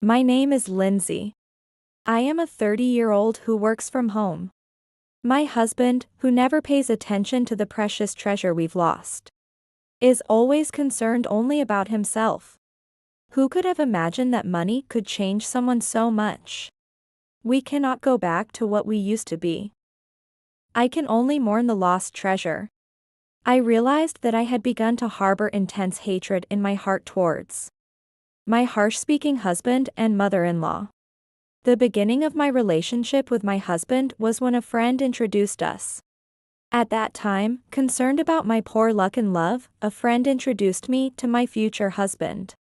My name is Lindsay. I am a 30-year-old who works from home. My husband, who never pays attention to the precious treasure we've lost, is always concerned only about himself. Who could have imagined that money could change someone so much? We cannot go back to what we used to be. I can only mourn the lost treasure. I realized that I had begun to harbor intense hatred in my heart towards my harsh-speaking husband and mother-in-law. The beginning of my relationship with my husband was when a friend introduced us. At that time, concerned about my poor luck in love, a friend introduced me to my future husband.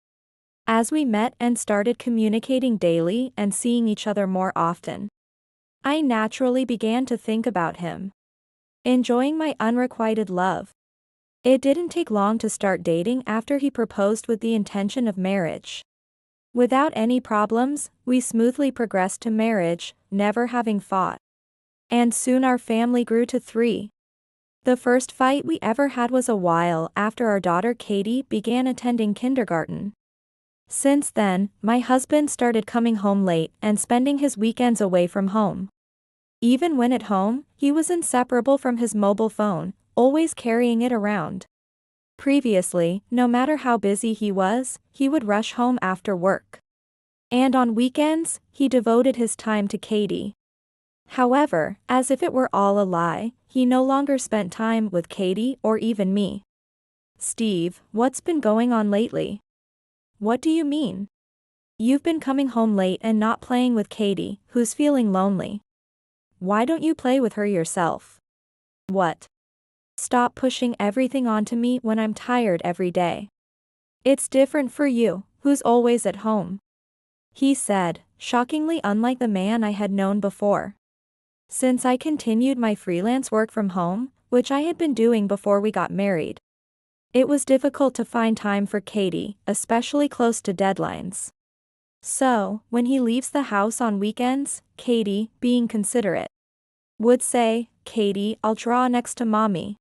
As we met and started communicating daily and seeing each other more often, I naturally began to think about him, enjoying my unrequited love. It didn't take long to start dating after he proposed with the intention of marriage. Without any problems, we smoothly progressed to marriage, never having fought. And soon our family grew to 3. The first fight we ever had was a while after our daughter Katie began attending kindergarten. Since then, my husband started coming home late and spending his weekends away from home. Even when at home, he was inseparable from his mobile phone, always carrying it around. Previously, no matter how busy he was, he would rush home after work. And on weekends, he devoted his time to Katie. However, as if it were all a lie, he no longer spent time with Katie or even me. "Steve, what's been going on lately?" "What do you mean?" "You've been coming home late and not playing with Katie, who's feeling lonely. Why don't you play with her yourself?" "What? Stop pushing everything onto me when I'm tired every day. It's different for you, who's always at home," he said, shockingly unlike the man I had known before. Since I continued my freelance work from home, which I had been doing before we got married, it was difficult to find time for Katie, especially close to deadlines. So, when he leaves the house on weekends, Katie, being considerate, would say, "Katie, I'll draw next to mommy,"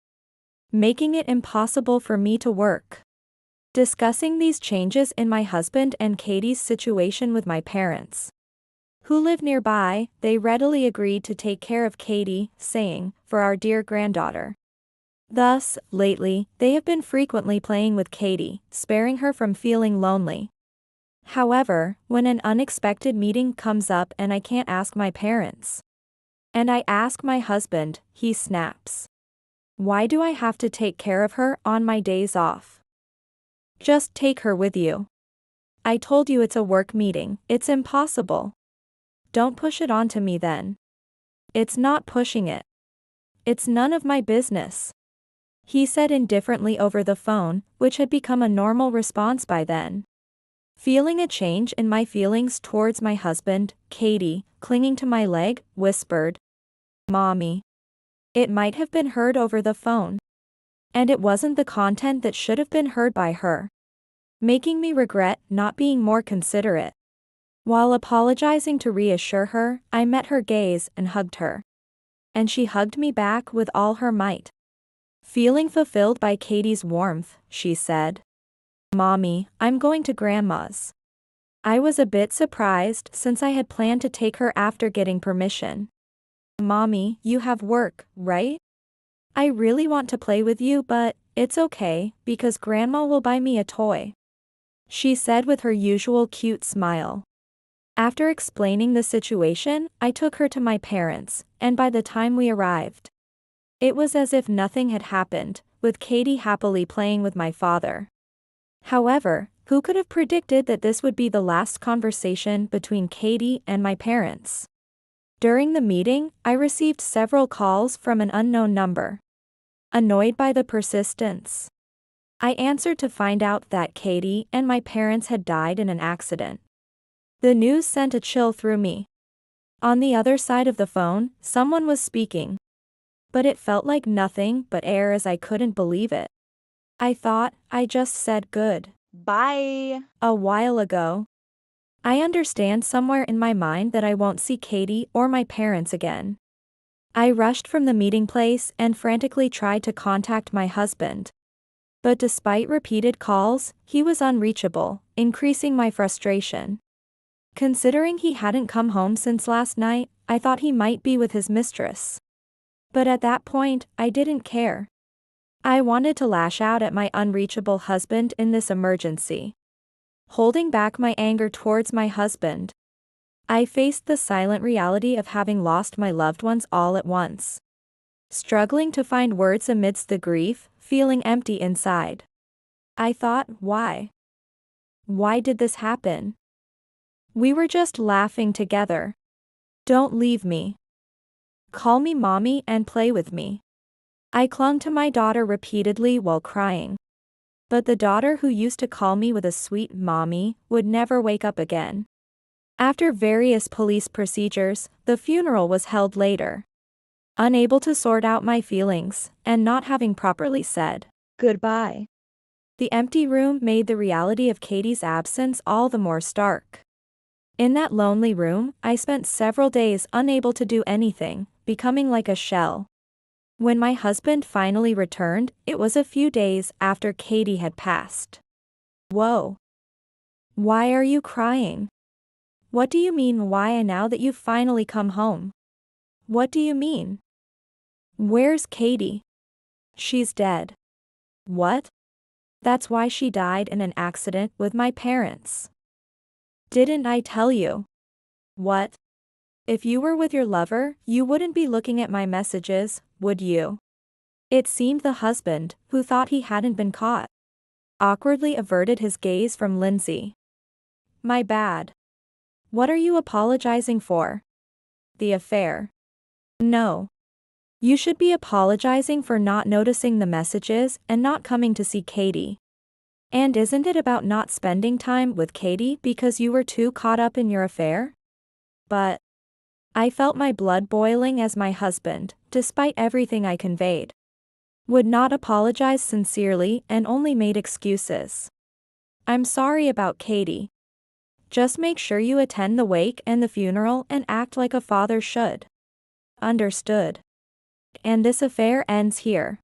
making it impossible for me to work. Discussing these changes in my husband and Katie's situation with my parents, who live nearby, they readily agreed to take care of Katie, saying, "For our dear granddaughter." Thus, lately, they have been frequently playing with Katie, sparing her from feeling lonely. However, when an unexpected meeting comes up and I can't ask my parents, and I ask my husband, he snaps. "Why do I have to take care of her on my days off? Just take her with you. I told you it's a work meeting, it's impossible. Don't push it onto me then." "It's not pushing it. It's none of my business," he said indifferently over the phone, which had become a normal response by then. Feeling a change in my feelings towards my husband, Katie, clinging to my leg, whispered, "Mommy." It might have been heard over the phone. And it wasn't the content that should have been heard by her, making me regret not being more considerate. While apologizing to reassure her, I met her gaze and hugged her. And she hugged me back with all her might. Feeling fulfilled by Katie's warmth, she said, "Mommy, I'm going to Grandma's." I was a bit surprised since I had planned to take her after getting permission. "Mommy, you have work, right? I really want to play with you, but it's okay, because Grandma will buy me a toy," she said with her usual cute smile. After explaining the situation, I took her to my parents, and by the time we arrived, it was as if nothing had happened, with Katie happily playing with my father. However, who could have predicted that this would be the last conversation between Katie and my parents? During the meeting, I received several calls from an unknown number. Annoyed by the persistence, I answered to find out that Katie and my parents had died in an accident. The news sent a chill through me. On the other side of the phone, someone was speaking, but it felt like nothing but air as I couldn't believe it. I thought I just said goodbye a while ago. I understand somewhere in my mind that I won't see Katie or my parents again. I rushed from the meeting place and frantically tried to contact my husband. But despite repeated calls, he was unreachable, increasing my frustration. Considering he hadn't come home since last night, I thought he might be with his mistress. But at that point, I didn't care. I wanted to lash out at my unreachable husband in this emergency. Holding back my anger towards my husband, I faced the silent reality of having lost my loved ones all at once. Struggling to find words amidst the grief, feeling empty inside. I thought, why? Why did this happen? We were just laughing together. Don't leave me. Call me mommy and play with me. I clung to my daughter repeatedly while crying. But the daughter who used to call me with a sweet mommy would never wake up again. After various police procedures, the funeral was held later. Unable to sort out my feelings, and not having properly said goodbye. The empty room made the reality of Katie's absence all the more stark. In that lonely room, I spent several days unable to do anything, becoming like a shell. When my husband finally returned, it was a few days after Katie had passed. Whoa. Why are you crying? What do you mean why now that you've finally come home? What do you mean? Where's Katie? She's dead. What? That's why she died in an accident with my parents. Didn't I tell you? What? If you were with your lover, you wouldn't be looking at my messages, would you? It seemed the husband, who thought he hadn't been caught, awkwardly averted his gaze from Lindsay. My bad. What are you apologizing for? The affair. No. You should be apologizing for not noticing the messages and not coming to see Katie. And isn't it about not spending time with Katie because you were too caught up in your affair? But I felt my blood boiling as my husband, despite everything I conveyed, would not apologize sincerely and only made excuses. I'm sorry about Katie. Just make sure you attend the wake and the funeral and act like a father should. Understood. And this affair ends here.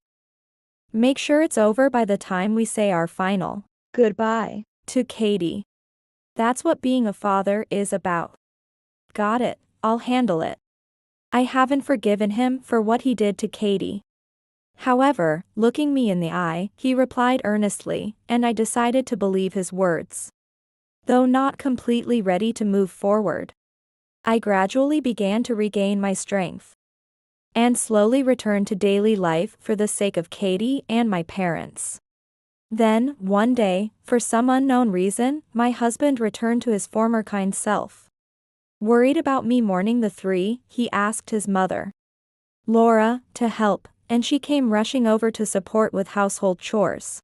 Make sure it's over by the time we say our final goodbye to Katie. That's what being a father is about. Got it, I'll handle it. I haven't forgiven him for what he did to Katie. However, looking me in the eye, he replied earnestly, and I decided to believe his words. Though not completely ready to move forward, I gradually began to regain my strength and slowly returned to daily life for the sake of Katie and my parents. Then, one day, for some unknown reason, my husband returned to his former kind self. Worried about me mourning the three, he asked his mother, Laura, to help, and she came rushing over to support with household chores.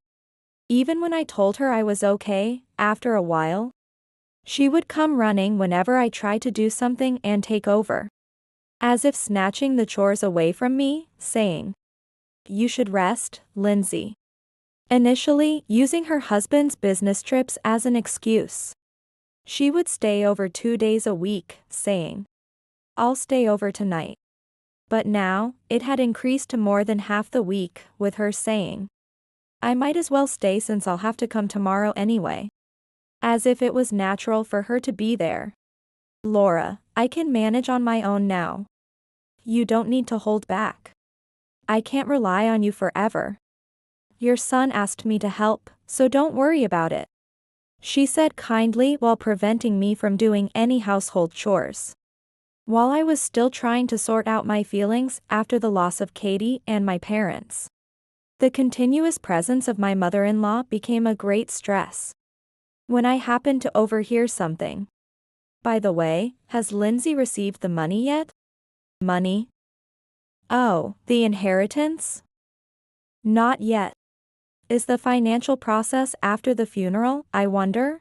Even when I told her I was okay, after a while, she would come running whenever I tried to do something and take over, as if snatching the chores away from me, saying, You should rest, Lindsay. Initially, using her husband's business trips as an excuse, she would stay over 2 days a week, saying, I'll stay over tonight. But now, it had increased to more than half the week, with her saying, I might as well stay since I'll have to come tomorrow anyway. As if it was natural for her to be there. Laura, I can manage on my own now. You don't need to hold back. I can't rely on you forever. Your son asked me to help, so don't worry about it, she said kindly while preventing me from doing any household chores. While I was still trying to sort out my feelings after the loss of Katie and my parents, the continuous presence of my mother-in-law became a great stress. When I happened to overhear something. By the way, has Lindsay received the money yet? Money? Oh, the inheritance? Not yet. Is the financial process after the funeral, I wonder?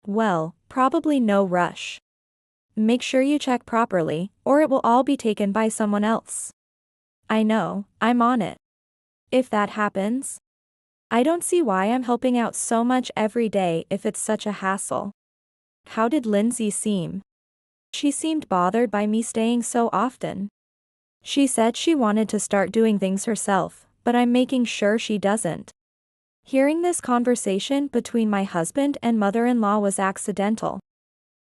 Well, probably no rush. Make sure you check properly, or it will all be taken by someone else. I know, I'm on it. If that happens, I don't see why I'm helping out so much every day if it's such a hassle. How did Lindsay seem? She seemed bothered by me staying so often. She said she wanted to start doing things herself, but I'm making sure she doesn't. Hearing this conversation between my husband and mother-in-law was accidental.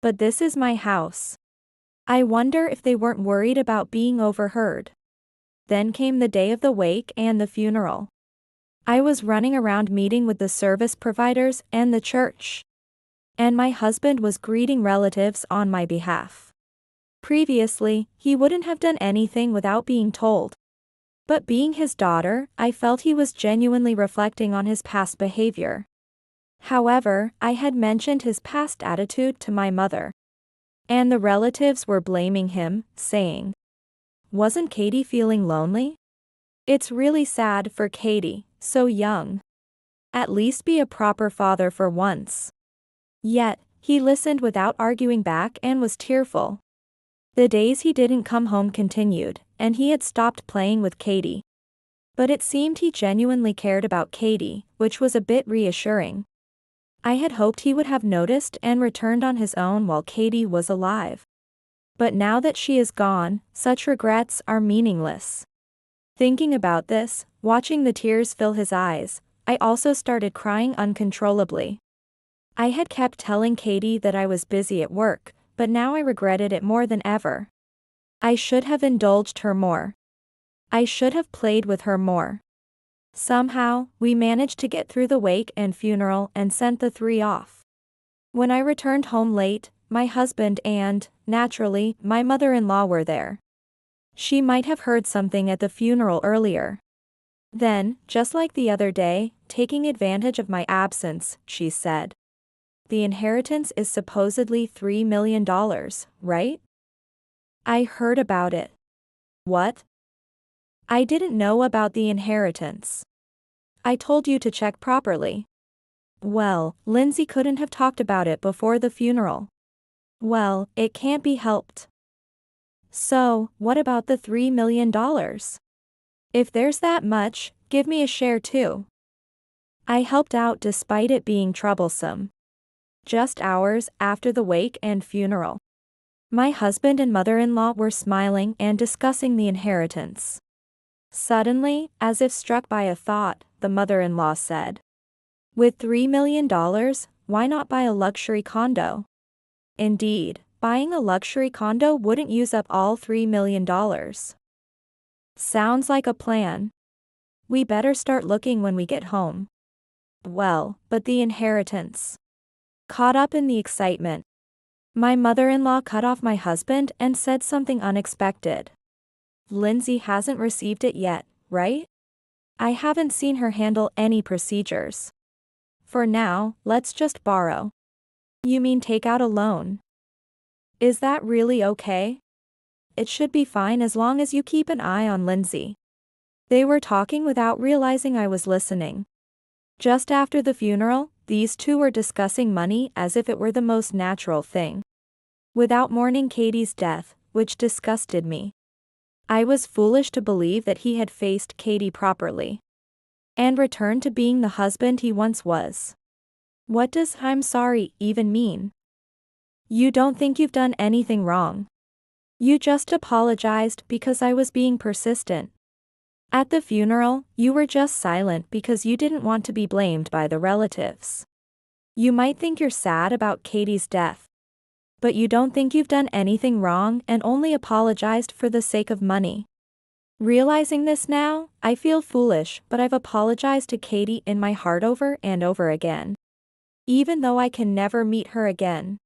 But this is my house. I wonder if they weren't worried about being overheard. Then came the day of the wake and the funeral. I was running around meeting with the service providers and the church. And my husband was greeting relatives on my behalf. Previously, he wouldn't have done anything without being told. But being his daughter, I felt he was genuinely reflecting on his past behavior. However, I had mentioned his past attitude to my mother. And the relatives were blaming him, saying, "Wasn't Katie feeling lonely? It's really sad for Katie, so young. At least be a proper father for once." Yet, he listened without arguing back and was tearful. The days he didn't come home continued, and he had stopped playing with Katie. But it seemed he genuinely cared about Katie, which was a bit reassuring. I had hoped he would have noticed and returned on his own while Katie was alive. But now that she is gone, such regrets are meaningless. Thinking about this, watching the tears fill his eyes, I also started crying uncontrollably. I had kept telling Katie that I was busy at work, but now I regretted it more than ever. I should have indulged her more. I should have played with her more. Somehow, we managed to get through the wake and funeral and sent the three off. When I returned home late, my husband and, naturally, my mother-in-law were there. She might have heard something at the funeral earlier. Then, just like the other day, taking advantage of my absence, she said, "The inheritance is supposedly $3 million, right?" I heard about it. What? I didn't know about the inheritance. I told you to check properly. Well, Lindsay couldn't have talked about it before the funeral. Well, it can't be helped. So, what about the $3 million? If there's that much, give me a share too. I helped out despite it being troublesome. Just hours after the wake and funeral, my husband and mother-in-law were smiling and discussing the inheritance. Suddenly, as if struck by a thought, the mother-in-law said, "With $3 million, why not buy a luxury condo?" Indeed, buying a luxury condo wouldn't use up all $3 million. Sounds like a plan. We better start looking when we get home. Well, but the inheritance. Caught up in the excitement, my mother-in-law cut off my husband and said something unexpected. "Lindsay hasn't received it yet, right? I haven't seen her handle any procedures. For now, let's just borrow." "You mean take out a loan? Is that really okay?" "It should be fine as long as you keep an eye on Lindsay." They were talking without realizing I was listening. Just after the funeral, these two were discussing money as if it were the most natural thing. Without mourning Katie's death, which disgusted me. I was foolish to believe that he had faced Katie properly. And returned to being the husband he once was. What does "I'm sorry" even mean? You don't think you've done anything wrong. You just apologized because I was being persistent. At the funeral, you were just silent because you didn't want to be blamed by the relatives. You might think you're sad about Katie's death. But you don't think you've done anything wrong and only apologized for the sake of money. Realizing this now, I feel foolish, but I've apologized to Katie in my heart over and over again. Even though I can never meet her again.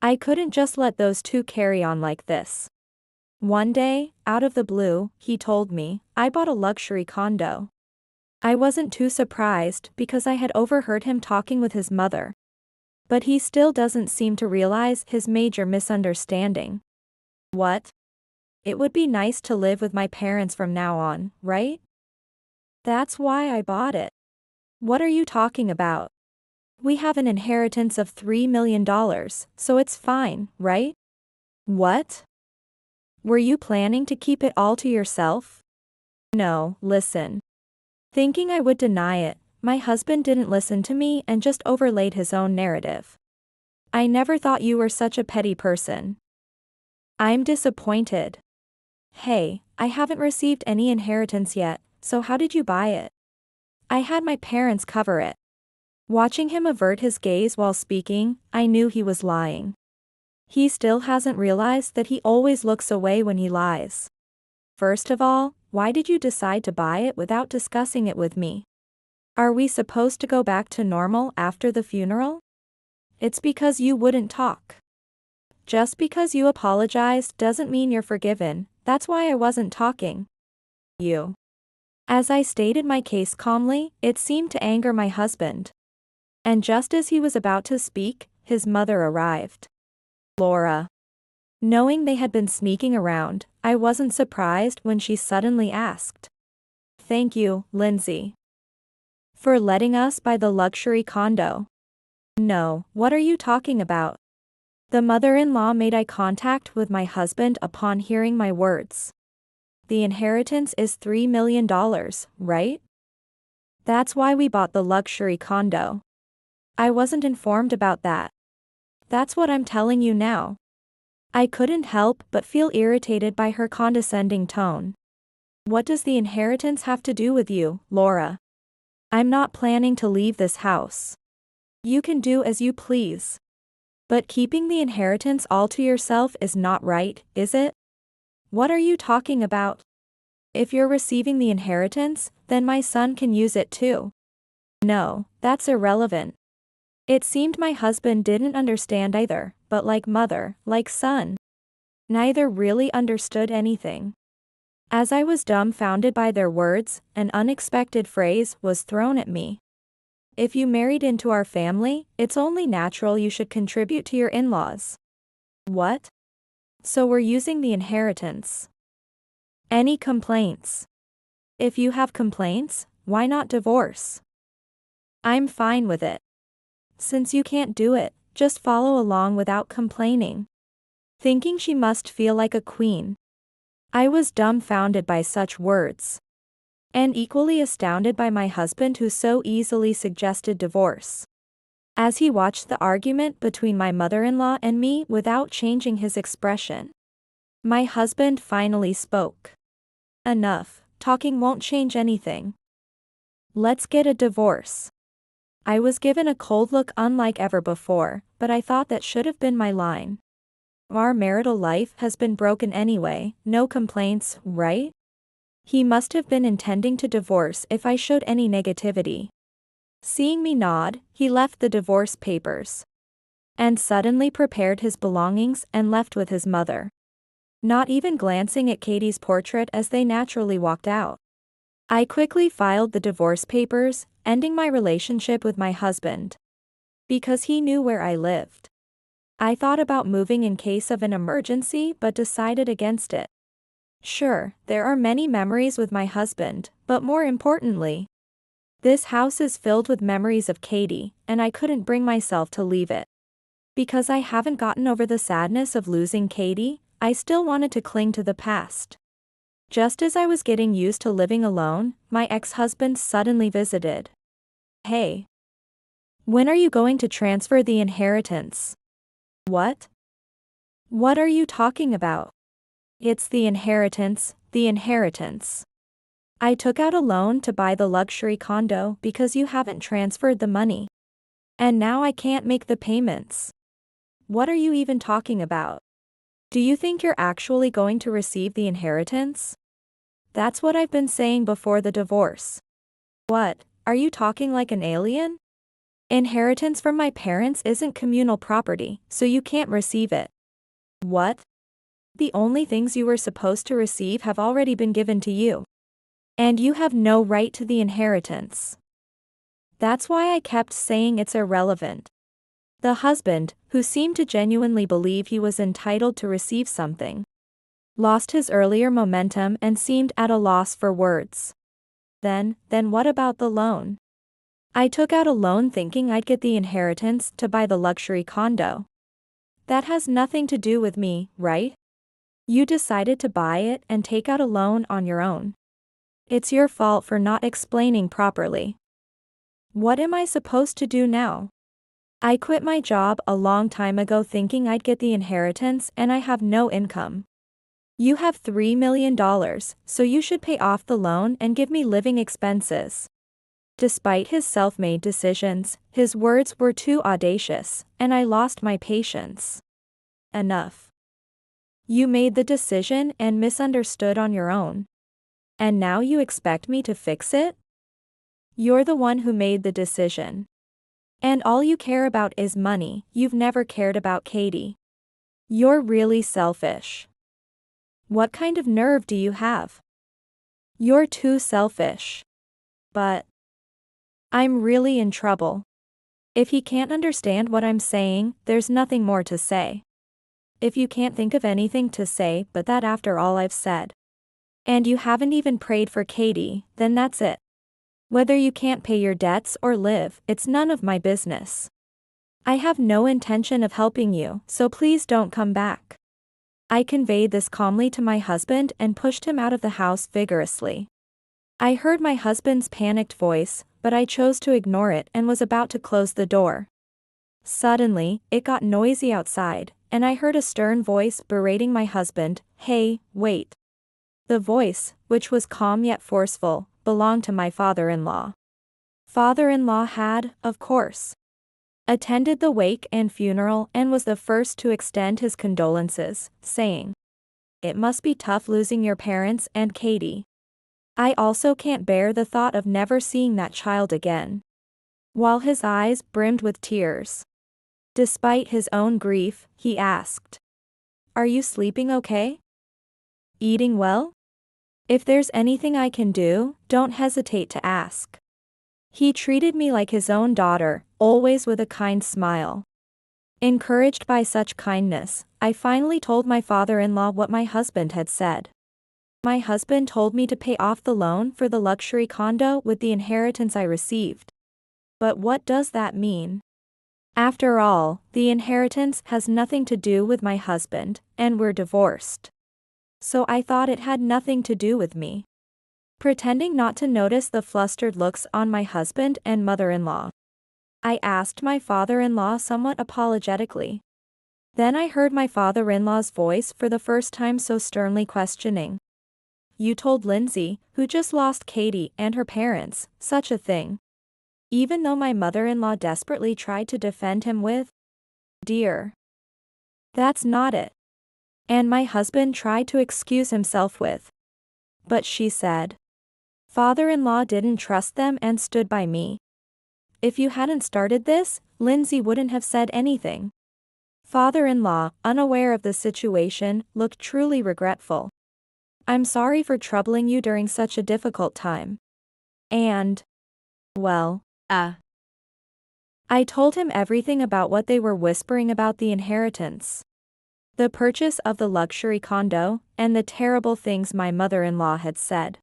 I couldn't just let those two carry on like this. One day, out of the blue, he told me, I bought a luxury condo. I wasn't too surprised because I had overheard him talking with his mother. But he still doesn't seem to realize his major misunderstanding. What? It would be nice to live with my parents from now on, right? That's why I bought it. What are you talking about? We have an inheritance of $3 million, so it's fine, right? What? Were you planning to keep it all to yourself? No, listen. Thinking I would deny it, my husband didn't listen to me and just overlaid his own narrative. I never thought you were such a petty person. I'm disappointed. Hey, I haven't received any inheritance yet, so how did you buy it? I had my parents cover it. Watching him avert his gaze while speaking, I knew he was lying. He still hasn't realized that he always looks away when he lies. First of all, why did you decide to buy it without discussing it with me? Are we supposed to go back to normal after the funeral? It's because you wouldn't talk. Just because you apologized doesn't mean you're forgiven, that's why I wasn't talking. You. As I stated my case calmly, it seemed to anger my husband. And just as he was about to speak, his mother arrived. Laura. Knowing they had been sneaking around, I wasn't surprised when she suddenly asked. Thank you, Lindsay. For letting us buy the luxury condo. No, what are you talking about? The mother-in-law made eye contact with my husband upon hearing my words. The inheritance is $3 million, right? That's why we bought the luxury condo. I wasn't informed about that. That's what I'm telling you now. I couldn't help but feel irritated by her condescending tone. What does the inheritance have to do with you, Laura? I'm not planning to leave this house. You can do as you please. But keeping the inheritance all to yourself is not right, is it? What are you talking about? If you're receiving the inheritance, then my son can use it too. No, that's irrelevant. It seemed my husband didn't understand either, but like mother, like son. Neither really understood anything. As I was dumbfounded by their words, an unexpected phrase was thrown at me. If you married into our family, it's only natural you should contribute to your in-laws. What? So we're using the inheritance. Any complaints? If you have complaints, why not divorce? I'm fine with it. Since you can't do it, just follow along without complaining. Thinking she must feel like a queen. I was dumbfounded by such words. And equally astounded by my husband who so easily suggested divorce. As he watched the argument between my mother-in-law and me without changing his expression. My husband finally spoke. Enough, talking won't change anything. Let's get a divorce. I was given a cold look unlike ever before, but I thought that should have been my line. Our marital life has been broken anyway, no complaints, right? He must have been intending to divorce if I showed any negativity. Seeing me nod, he left the divorce papers. And suddenly prepared his belongings and left with his mother. Not even glancing at Katie's portrait as they naturally walked out. I quickly filed the divorce papers, ending my relationship with my husband. Because he knew where I lived. I thought about moving in case of an emergency but decided against it. Sure, there are many memories with my husband, but more importantly, this house is filled with memories of Katie, and I couldn't bring myself to leave it. Because I haven't gotten over the sadness of losing Katie, I still wanted to cling to the past. Just as I was getting used to living alone, my ex-husband suddenly visited. Hey. When are you going to transfer the inheritance? What? What are you talking about? It's the inheritance, the inheritance. I took out a loan to buy the luxury condo because you haven't transferred the money. And now I can't make the payments. What are you even talking about? Do you think you're actually going to receive the inheritance? That's what I've been saying before the divorce. What, are you talking like an alien? Inheritance from my parents isn't communal property, so you can't receive it. What? The only things you were supposed to receive have already been given to you. And you have no right to the inheritance. That's why I kept saying it's irrelevant. The husband, who seemed to genuinely believe he was entitled to receive something, lost his earlier momentum and seemed at a loss for words. Then what about the loan? I took out a loan thinking I'd get the inheritance to buy the luxury condo. That has nothing to do with me, right? You decided to buy it and take out a loan on your own. It's your fault for not explaining properly. What am I supposed to do now? I quit my job a long time ago thinking I'd get the inheritance and I have no income. You have $3 million, so you should pay off the loan and give me living expenses. Despite his self-made decisions, his words were too audacious, and I lost my patience. Enough. You made the decision and misunderstood on your own. And now you expect me to fix it? You're the one who made the decision. And all you care about is money. You've never cared about Katie. You're really selfish. What kind of nerve do you have? You're too selfish. But I'm really in trouble. If he can't understand what I'm saying, there's nothing more to say. If you can't think of anything to say but that after all I've said, and you haven't even prayed for Katie, then that's it. Whether you can't pay your debts or live, it's none of my business. I have no intention of helping you, so please don't come back. I conveyed this calmly to my husband and pushed him out of the house vigorously. I heard my husband's panicked voice, but I chose to ignore it and was about to close the door. Suddenly, it got noisy outside, and I heard a stern voice berating my husband, "Hey, wait." The voice, which was calm yet forceful, belonged to my father-in-law. Father-in-law had, of course, attended the wake and funeral and was the first to extend his condolences, saying, "It must be tough losing your parents and Katie. I also can't bear the thought of never seeing that child again." While his eyes brimmed with tears, despite his own grief, he asked, "Are you sleeping okay? Eating well? If there's anything I can do, don't hesitate to ask." He treated me like his own daughter, always with a kind smile. Encouraged by such kindness, I finally told my father-in-law what my husband had said. My husband told me to pay off the loan for the luxury condo with the inheritance I received. But what does that mean? After all, the inheritance has nothing to do with my husband, and we're divorced. So I thought it had nothing to do with me. Pretending not to notice the flustered looks on my husband and mother-in-law, I asked my father-in-law somewhat apologetically. Then I heard my father-in-law's voice for the first time so sternly questioning. "You told Lindsay, who just lost Katie and her parents, such a thing?" Even though my mother-in-law desperately tried to defend him with, "Dear, that's not it." And my husband tried to excuse himself with, "But she said." Father-in-law didn't trust them and stood by me. "If you hadn't started this, Lindsay wouldn't have said anything." Father-in-law, unaware of the situation, looked truly regretful. "I'm sorry for troubling you during such a difficult time." And, well, I told him everything about what they were whispering about the inheritance, the purchase of the luxury condo, and the terrible things my mother-in-law had said.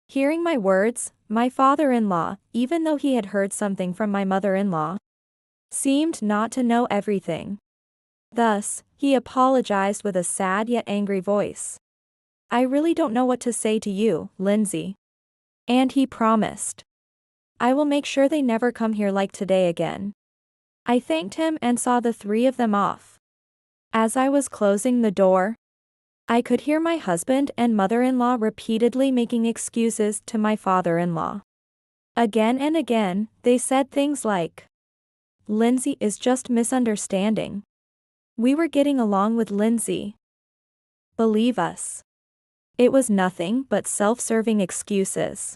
Hearing my words, my father-in-law, even though he had heard something from my mother-in-law, seemed not to know everything. Thus, he apologized with a sad yet angry voice. "I really don't know what to say to you, Lindsay." And he promised, "I will make sure they never come here like today again." I thanked him and saw the three of them off. As I was closing the door, I could hear my husband and mother-in-law repeatedly making excuses to my father-in-law. Again and again, they said things like, "Lindsay is just misunderstanding. We were getting along with Lindsay. Believe us." It was nothing but self-serving excuses.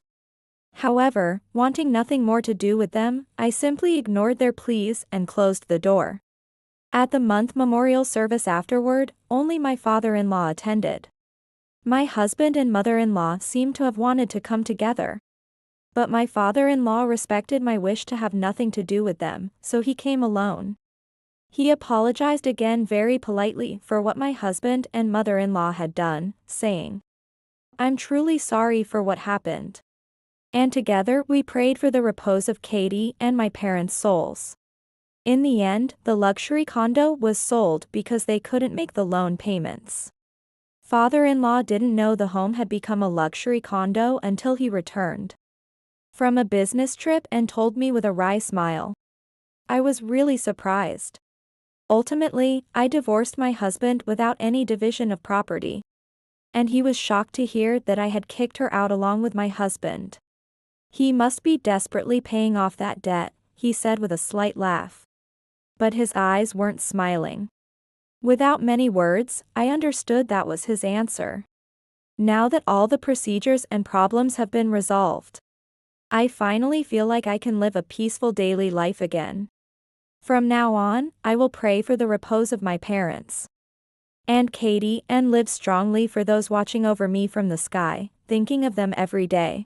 However, wanting nothing more to do with them, I simply ignored their pleas and closed the door. At the month memorial service afterward, only my father-in-law attended. My husband and mother-in-law seemed to have wanted to come together. But my father-in-law respected my wish to have nothing to do with them, so he came alone. He apologized again very politely for what my husband and mother-in-law had done, saying, "I'm truly sorry for what happened." And together we prayed for the repose of Katie and my parents' souls. In the end, the luxury condo was sold because they couldn't make the loan payments. Father-in-law didn't know the home had become a luxury condo until he returned from a business trip and told me with a wry smile. I was really surprised. Ultimately, I divorced my husband without any division of property. And he was shocked to hear that I had kicked her out along with my husband. "He must be desperately paying off that debt," he said with a slight laugh. But his eyes weren't smiling. Without many words, I understood that was his answer. Now that all the procedures and problems have been resolved, I finally feel like I can live a peaceful daily life again. From now on, I will pray for the repose of my parents and Katie and live strongly for those watching over me from the sky, thinking of them every day.